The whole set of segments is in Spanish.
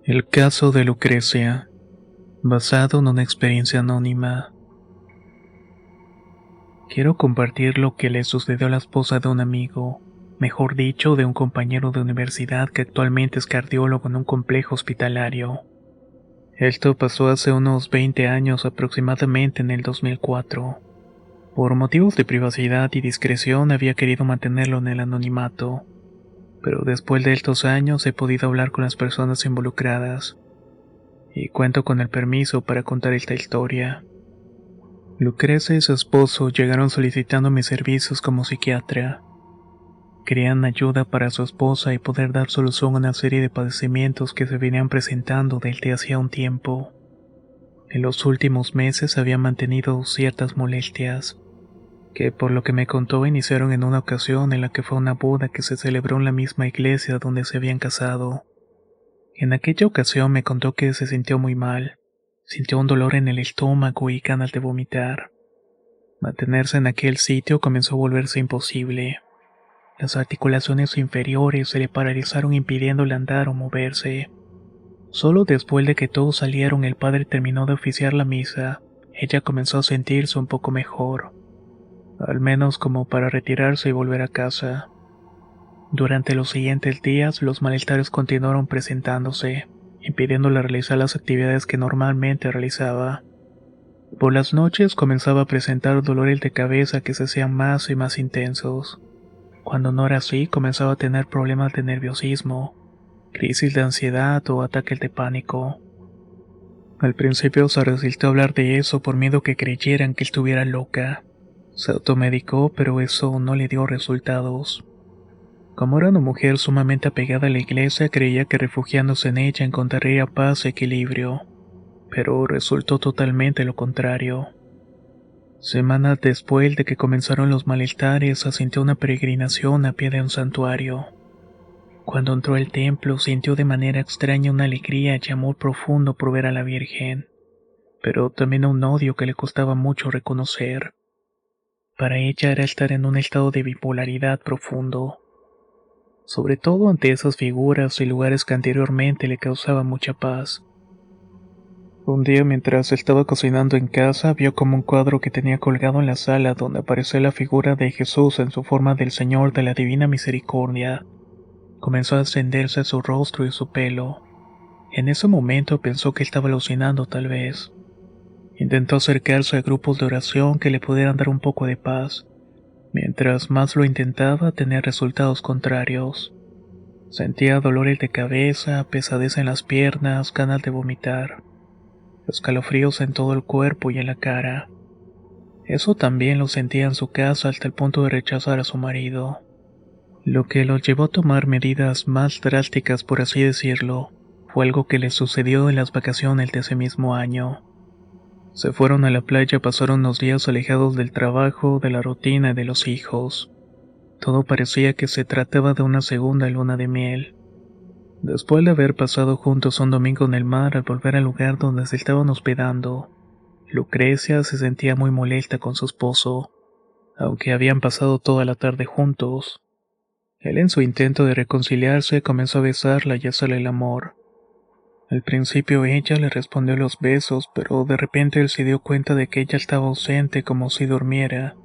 El caso de Lucrecia, basado en una experiencia anónima. Quiero compartir lo que le sucedió a la esposa de un amigo, mejor dicho, de un compañero de universidad que actualmente es cardiólogo en un complejo hospitalario. Esto pasó hace unos 20 años aproximadamente en el 2004. Por motivos de privacidad y discreción había querido mantenerlo en el anonimato, pero después de estos años he podido hablar con las personas involucradas y cuento con el permiso para contar esta historia. Lucrecia y su esposo llegaron solicitando mis servicios como psiquiatra. Querían ayuda para su esposa y poder dar solución a una serie de padecimientos que se venían presentando desde hacía un tiempo. En los últimos meses habían mantenido ciertas molestias, que por lo que me contó iniciaron en una ocasión en la que fue una boda que se celebró en la misma iglesia donde se habían casado. En aquella ocasión me contó que se sintió muy mal, sintió un dolor en el estómago y ganas de vomitar. Mantenerse en aquel sitio comenzó a volverse imposible. Las articulaciones inferiores se le paralizaron impidiéndole andar o moverse. Solo después de que todos salieron el padre terminó de oficiar la misa, ella comenzó a sentirse un poco mejor, al menos como para retirarse y volver a casa. Durante los siguientes días los malestares continuaron presentándose, impidiéndole realizar las actividades que normalmente realizaba. Por las noches comenzaba a presentar dolores de cabeza que se hacían más y más intensos. Cuando no era así, comenzaba a tener problemas de nerviosismo, crisis de ansiedad o ataques de pánico. Al principio se resistió a hablar de eso por miedo que creyeran que estuviera loca. Se automedicó, pero eso no le dio resultados. Como era una mujer sumamente apegada a la iglesia, creía que refugiándose en ella encontraría paz y equilibrio, pero resultó totalmente lo contrario. Semanas después de que comenzaron los malestares, asintió una peregrinación a pie de un santuario. Cuando entró al templo, sintió de manera extraña una alegría y amor profundo por ver a la Virgen, pero también un odio que le costaba mucho reconocer. Para ella era estar en un estado de bipolaridad profundo, sobre todo ante esas figuras y lugares que anteriormente le causaban mucha paz. Un día mientras estaba cocinando en casa, vio como un cuadro que tenía colgado en la sala donde aparecía la figura de Jesús en su forma del Señor de la Divina Misericordia. Comenzó a ascenderse a su rostro y su pelo. En ese momento pensó que estaba alucinando tal vez. Intentó acercarse a grupos de oración que le pudieran dar un poco de paz. Mientras más lo intentaba, tenía resultados contrarios. Sentía dolores de cabeza, pesadez en las piernas, ganas de vomitar, escalofríos en todo el cuerpo y en la cara. Eso también lo sentía en su casa hasta el punto de rechazar a su marido. Lo que lo llevó a tomar medidas más drásticas, por así decirlo, fue algo que le sucedió en las vacaciones de ese mismo año. Se fueron a la playa, pasaron unos días alejados del trabajo, de la rutina y de los hijos. Todo parecía que se trataba de una segunda luna de miel. Después de haber pasado juntos un domingo en el mar, al volver al lugar donde se estaban hospedando, Lucrecia se sentía muy molesta con su esposo, aunque habían pasado toda la tarde juntos. Él, en su intento de reconciliarse, comenzó a besarla y a hacerle el amor. Al principio ella le respondió los besos, pero de repente él se dio cuenta de que ella estaba ausente, como si durmiera,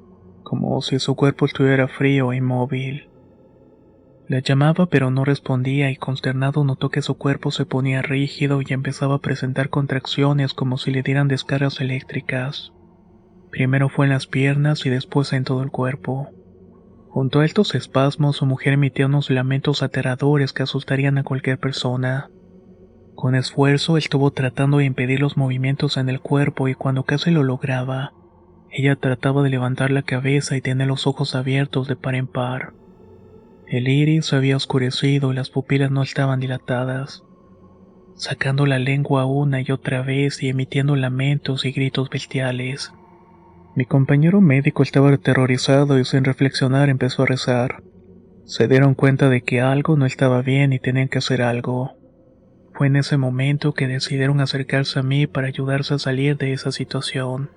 como si su cuerpo estuviera frío e inmóvil. La llamaba pero no respondía y consternado notó que su cuerpo se ponía rígido y empezaba a presentar contracciones como si le dieran descargas eléctricas. Primero fue en las piernas y después en todo el cuerpo. Junto a estos espasmos, su mujer emitía unos lamentos aterradores que asustarían a cualquier persona. Con esfuerzo estuvo tratando de impedir los movimientos en el cuerpo y cuando casi lo lograba, ella trataba de levantar la cabeza y tener los ojos abiertos de par en par. El iris se había oscurecido y las pupilas no estaban dilatadas. Sacando la lengua una y otra vez y emitiendo lamentos y gritos bestiales. Mi compañero médico estaba aterrorizado y sin reflexionar empezó a rezar. Se dieron cuenta de que algo no estaba bien y tenían que hacer algo. Fue en ese momento que decidieron acercarse a mí para ayudarse a salir de esa situación.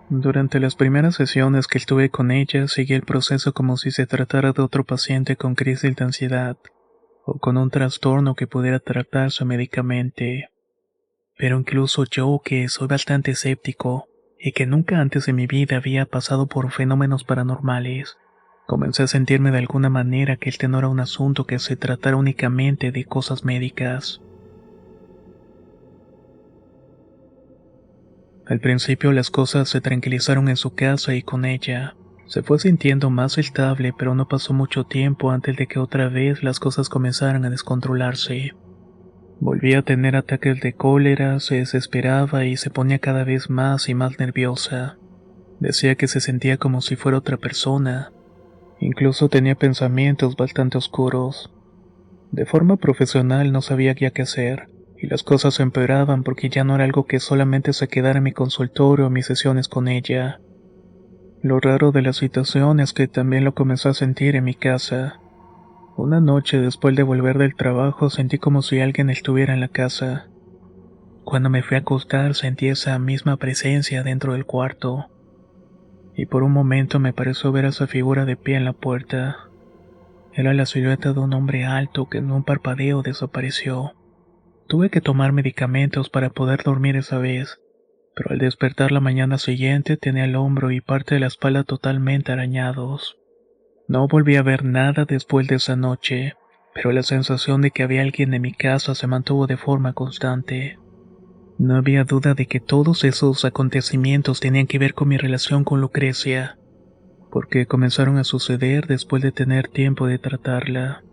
Durante las primeras sesiones que estuve con ella, seguí el proceso como si se tratara de otro paciente con crisis de ansiedad. o con un trastorno que pudiera tratarse médicamente. Pero incluso yo, que soy bastante escéptico y que nunca antes en mi vida había pasado por fenómenos paranormales, comencé a sentirme de alguna manera que este no era un asunto que se tratara únicamente de cosas médicas. Al principio las cosas se tranquilizaron en su casa y con ella. Se fue sintiendo más estable, pero no pasó mucho tiempo antes de que otra vez las cosas comenzaran a descontrolarse. Volvía a tener ataques de cólera, se desesperaba y se ponía cada vez más y más nerviosa. Decía que se sentía como si fuera otra persona. Incluso tenía pensamientos bastante oscuros. De forma profesional no sabía ya qué hacer, y las cosas empeoraban porque ya no era algo que solamente se quedara en mi consultorio o mis sesiones con ella. Lo raro de la situación es que también lo comenzó a sentir en mi casa. Una noche después de volver del trabajo sentí como si alguien estuviera en la casa. Cuando me fui a acostar sentí esa misma presencia dentro del cuarto, y por un momento me pareció ver a esa figura de pie en la puerta. Era la silueta de un hombre alto que en un parpadeo desapareció. Tuve que tomar medicamentos para poder dormir esa vez, pero al despertar la mañana siguiente tenía el hombro y parte de la espalda totalmente arañados. No volví a ver nada después de esa noche, pero la sensación de que había alguien en mi casa se mantuvo de forma constante. No había duda de que todos esos acontecimientos tenían que ver con mi relación con Lucrecia, porque comenzaron a suceder después de tener tiempo de tratarla.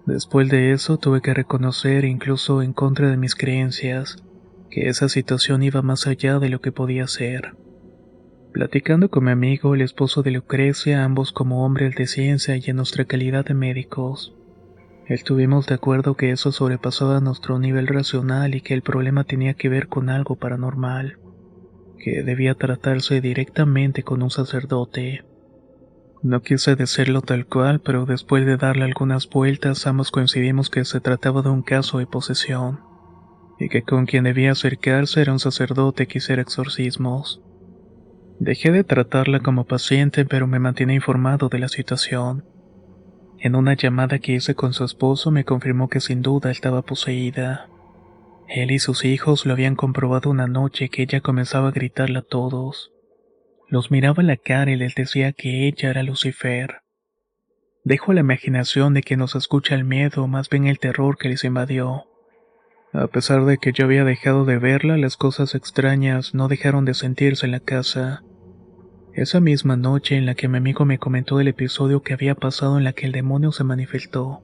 Después de eso tuve que reconocer, incluso en contra de mis creencias, que esa situación iba más allá de lo que podía ser. Platicando con mi amigo, el esposo de Lucrecia, ambos como hombres de ciencia y en nuestra calidad de médicos, estuvimos de acuerdo que eso sobrepasaba nuestro nivel racional y que el problema tenía que ver con algo paranormal, que debía tratarse directamente con un sacerdote. No quise decirlo tal cual, pero después de darle algunas vueltas, ambos coincidimos que se trataba de un caso de posesión, y que con quien debía acercarse era un sacerdote que hiciera exorcismos. Dejé de tratarla como paciente, pero me mantenía informado de la situación. En una llamada que hice con su esposo me confirmó que sin duda estaba poseída. Él y sus hijos lo habían comprobado una noche que ella comenzaba a gritarle a todos. Los miraba a la cara y les decía que ella era Lucifer. Dejo a la imaginación de que nos escucha el miedo, más bien el terror que les invadió. A pesar de que yo había dejado de verla, las cosas extrañas no dejaron de sentirse en la casa. Esa misma noche en la que mi amigo me comentó el episodio que había pasado en la que el demonio se manifestó,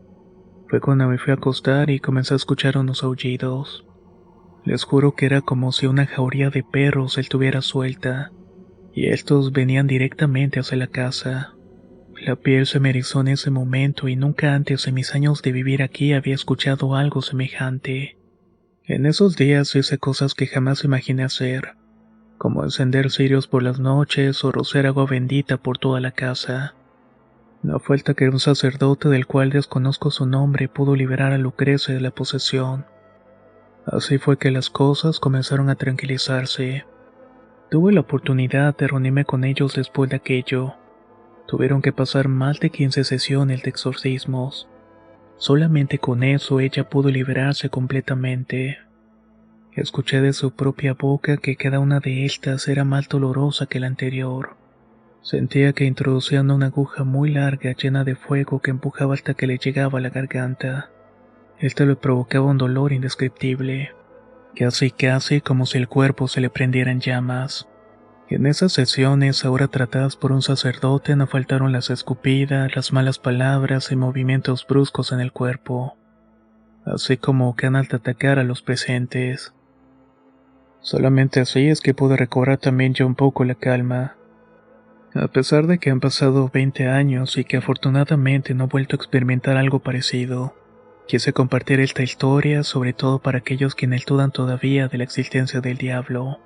fue cuando me fui a acostar y comencé a escuchar unos aullidos. Les juro que era como si una jauría de perros estuviera suelta, y estos venían directamente hacia la casa. La piel se me erizó en ese momento y nunca antes en mis años de vivir aquí había escuchado algo semejante. En esos días hice cosas que jamás imaginé hacer, como encender cirios por las noches o rociar agua bendita por toda la casa. No fue hasta que un sacerdote del cual desconozco su nombre pudo liberar a Lucrecia de la posesión. Así fue que las cosas comenzaron a tranquilizarse. Tuve la oportunidad de reunirme con ellos después de aquello. Tuvieron que pasar más de 15 sesiones de exorcismos. Solamente con eso ella pudo liberarse completamente. Escuché de su propia boca que cada una de estas era más dolorosa que la anterior. Sentía que introducían una aguja muy larga llena de fuego que empujaba hasta que le llegaba a la garganta. Esto le provocaba un dolor indescriptible, casi como si el cuerpo se le prendiera en llamas. En esas sesiones, ahora tratadas por un sacerdote, no faltaron las escupidas, las malas palabras y movimientos bruscos en el cuerpo, así como ganas de atacar a los presentes. Solamente así es que pude recobrar también yo un poco la calma. A pesar de que han pasado 20 años y que afortunadamente no he vuelto a experimentar algo parecido, quise compartir esta historia sobre todo para aquellos quienes dudan todavía de la existencia del diablo.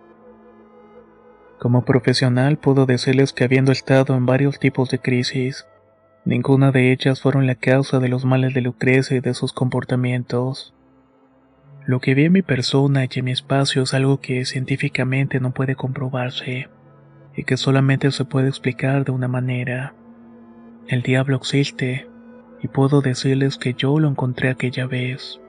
Como profesional puedo decirles que habiendo estado en varios tipos de crisis, ninguna de ellas fueron la causa de los males de Lucrecia y de sus comportamientos. Lo que vi en mi persona y en mi espacio es algo que científicamente no puede comprobarse, y que solamente se puede explicar de una manera. El diablo existe, y puedo decirles que yo lo encontré aquella vez.